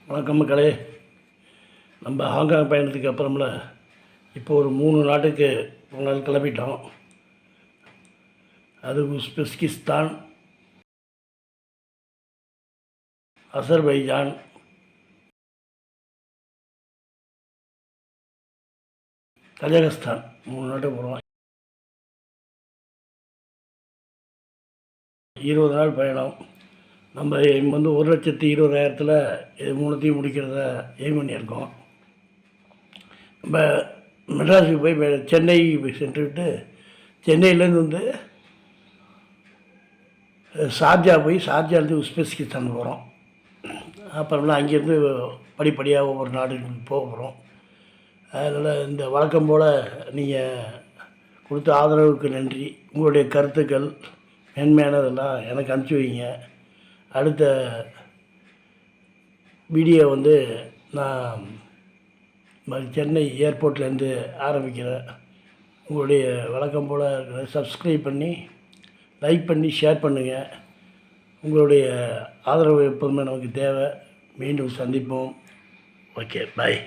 வணக்கம் மக்களே. நம்ம ஹாங்காங் பயணத்துக்கு அப்புறம்ல இப்போ ஒரு 3 நாட்டுக்கு ஒரு நாள் கிளம்பிட்டோம். அது உஸ்பெஸ்கிஸ்தான், அசர்பைஜான், கஜகஸ்தான் 3 நாட்டுக்கு போகிறோம். 20 நாள் பயணம். நம்ம வந்து 1,20,000 இது 3த்தையும் முடிக்கிறத எய்ம் பண்ணியிருக்கோம். நம்ம மெட்ராஸுக்கு போய் சென்னை சென்றுவிட்டு சென்னையிலேருந்து வந்து ஷார்ஜா போய் ஷார்ஜாலேருந்து உஸ்பெஸ்கிஸ்தான் போகிறோம். அப்புறம்லாம் அங்கேருந்து படிப்படியாக ஒவ்வொரு நாடுகளுக்கு போக போகிறோம். அதனால் இந்த வழக்கம் போல் நீங்கள் கொடுத்த ஆதரவுக்கு நன்றி. உங்களுடைய கருத்துக்கள் மென்மையானதெல்லாம் எனக்கு அனுப்பிச்சி வைங்க. அடுத்த வீடியோ வந்து நான் சென்னை ஏர்போர்ட்லேருந்து ஆரம்பிக்கிறேன். உங்களுடைய வழக்கம் போல் சப்ஸ்கிரைப் பண்ணி லைக் பண்ணி ஷேர் பண்ணுங்கள். உங்களுடைய ஆதரவு எப்போதுமே நமக்கு தேவை. மீண்டும் சந்திப்போம். ஓகே, பாய்.